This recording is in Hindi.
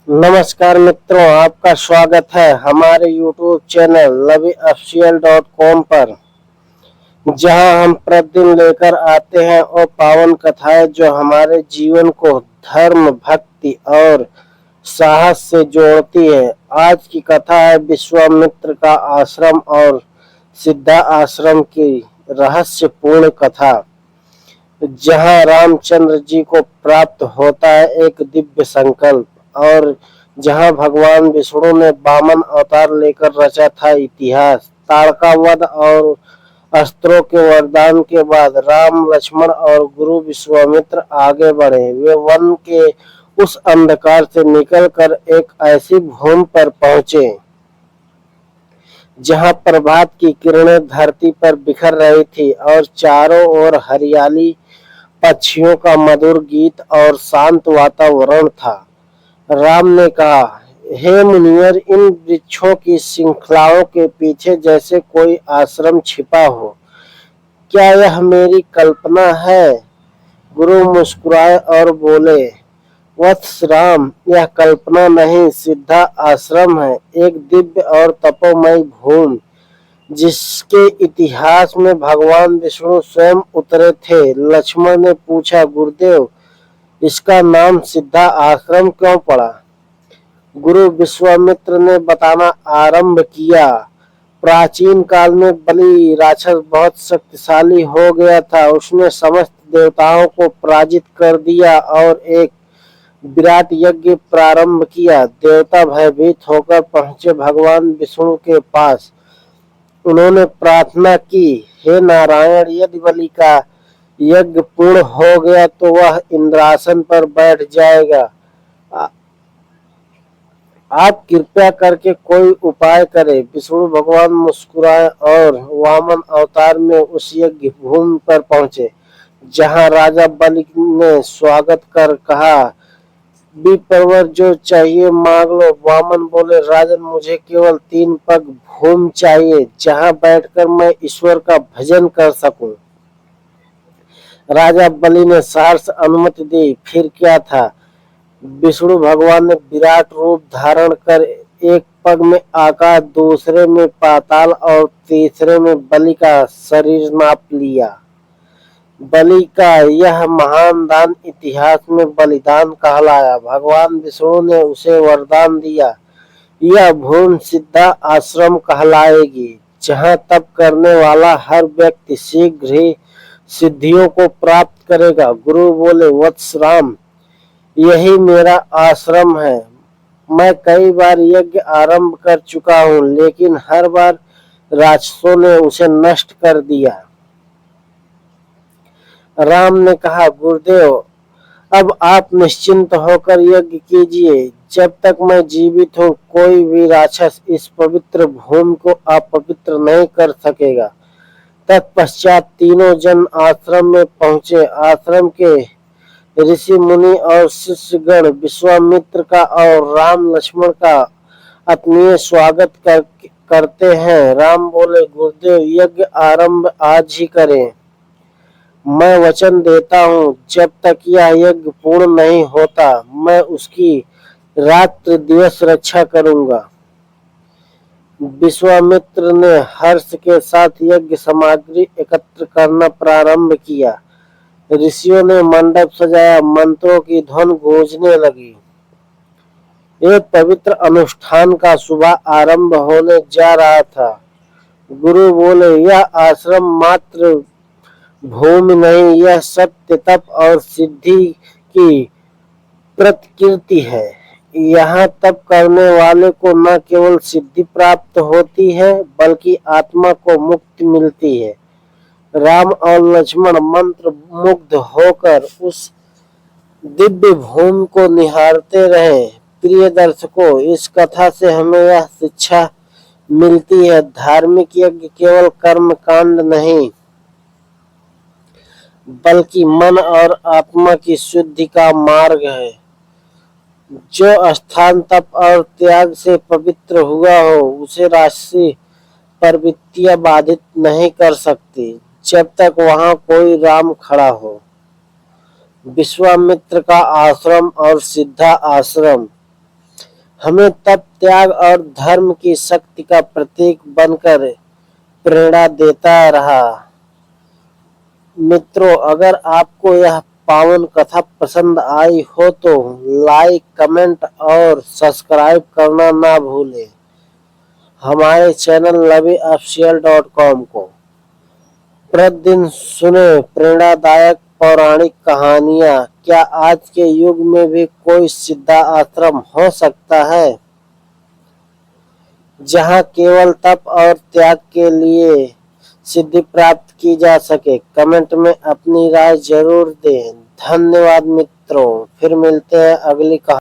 नमस्कार मित्रों, आपका स्वागत है हमारे YouTube चैनल LoveOfficial.com पर, जहां हम प्रतिदिन लेकर आते हैं और पावन कथाएं जो हमारे जीवन को धर्म, भक्ति और साहस से जोड़ती है। आज की कथा है विश्वामित्र का आश्रम और सिद्धा आश्रम की रहस्यपूर्ण कथा, जहां रामचंद्र जी को प्राप्त होता है एक दिव्य संकल्प, और जहां भगवान विष्णु ने वामन अवतार लेकर रचा था इतिहास। ताड़का वध और अस्त्रों के वरदान के बाद राम, लक्ष्मण और गुरु विश्वामित्र आगे बढ़े। वे वन के उस अंधकार से निकलकर एक ऐसी भूमि पर पहुंचे जहां प्रभात की किरणें धरती पर बिखर रही थी और चारों ओर हरियाली, पक्षियों का मधुर गीत और शांत वातावरण था। राम ने कहा, हे मुनिवर, इन वृक्षों की श्रृंखलाओं के पीछे जैसे कोई आश्रम छिपा हो। क्या यह मेरी कल्पना है? गुरु मुस्कुराए और बोले, वत्स राम, यह कल्पना नहीं, सिद्धा आश्रम है, एक दिव्य और तपोमय भूमि जिसके इतिहास में भगवान विष्णु स्वयं उतरे थे। लक्ष्मण ने पूछा, गुरुदेव, इसका नाम सिद्धा आश्रम क्यों पड़ा? गुरु विश्वामित्र ने बताना आरंभ किया। प्राचीन काल में बलि राक्षस बहुत शक्तिशाली हो गया था। उसने समस्त देवताओं को पराजित कर दिया और एक विराट यज्ञ प्रारंभ किया। देवता भयभीत होकर पहुंचे भगवान विष्णु के पास। उन्होंने प्रार्थना की, हे नारायण, यदि बलि का यज्ञ पूर्ण हो गया तो वह इंद्रासन पर बैठ जाएगा। आप कृपया करके कोई उपाय करें। विष्णु भगवान मुस्कुराए और वामन अवतार में उस यज्ञ भूमि पर पहुंचे जहां राजा बलि ने स्वागत कर कहा, विप्रवर, जो चाहिए मांग लो। वामन बोले, राजन, मुझे केवल 3 पग भूमि चाहिए जहां बैठकर मैं ईश्वर का भजन कर सकूं। राजा बलि ने सहर्ष अनुमति दी। फिर क्या था? विष्णु भगवान ने विराट रूप धारण कर एक पग में आकाश, दूसरे में पाताल और तीसरे में बलि का शरीर नाप लिया। बलि का यह महान दान इतिहास में बलिदान कहलाया। भगवान विष्णु ने उसे वरदान दिया, यह भूमि सिद्धा आश्रम कहलाएगी, जहां तप करने वाला हर व्यक्ति शीघ्र ही सिद्धियों को प्राप्त करेगा। गुरु बोले, वत्स राम, यही मेरा आश्रम है। मैं कई बार यज्ञ आरंभ कर चुका हूँ, लेकिन हर बार राक्षसों ने उसे नष्ट कर दिया। राम ने कहा, गुरुदेव, अब आप निश्चिंत होकर यज्ञ कीजिए। जब तक मैं जीवित हूँ, कोई भी राक्षस इस पवित्र भूमि को अपवित्र नहीं कर सकेगा। तत्पश्चात तीनों जन आश्रम में पहुंचे। आश्रम के ऋषि मुनि और शिष्यगण विश्वामित्र का और राम लक्ष्मण का आत्मीय स्वागत करते हैं। राम बोले, गुरुदेव, यज्ञ आरंभ आज ही करें। मैं वचन देता हूँ, जब तक यह यज्ञ पूर्ण नहीं होता, मैं उसकी रात्रि दिवस रक्षा करूंगा। विश्वामित्र ने हर्ष के साथ यज्ञ सामग्री एकत्र करना प्रारंभ किया। ऋषियों ने मंडप सजाया, मंत्रों की ध्वनि गूंजने लगी। एक पवित्र अनुष्ठान का शुभ आरंभ होने जा रहा था। गुरु बोले, यह आश्रम मात्र भूमि नहीं, यह सत्य, तप और सिद्धि की प्रतिकृति है। यहाँ तप करने वाले को न केवल सिद्धि प्राप्त होती है, बल्कि आत्मा को मुक्ति मिलती है। राम और लक्ष्मण मंत्र मुग्ध होकर उस दिव्य भूमि को निहारते रहे। प्रिय दर्शकों, इस कथा से हमें यह शिक्षा मिलती है, धार्मिक यज्ञ केवल कर्म कांड नहीं, बल्कि मन और आत्मा की शुद्धि का मार्ग है। जो स्थान तप और त्याग से पवित्र हुआ हो, उसे राशि प्रवृत्तियां बाधित नहीं कर सकती, जब तक वहां कोई राम खड़ा हो। विश्वामित्र का आश्रम और सिद्धा आश्रम। हमें तप, त्याग और धर्म की शक्ति का प्रतीक बनकर प्रेरणा देता रहा। मित्रों, अगर आपको यह पावन कथा पसंद आई हो तो लाइक, कमेंट और सब्सक्राइब करना ना भूलें हमारे चैनल laviofficial.com को। प्रतिदिन सुने प्रेरणादायक पौराणिक कहानियाँ। क्या आज के युग में भी कोई सिद्धा आश्रम हो सकता है जहाँ केवल तप और त्याग के लिए सिद्धि प्राप्त की जा सके? कमेंट में अपनी राय जरूर दें। धन्यवाद मित्रों, फिर मिलते हैं अगली कहानी।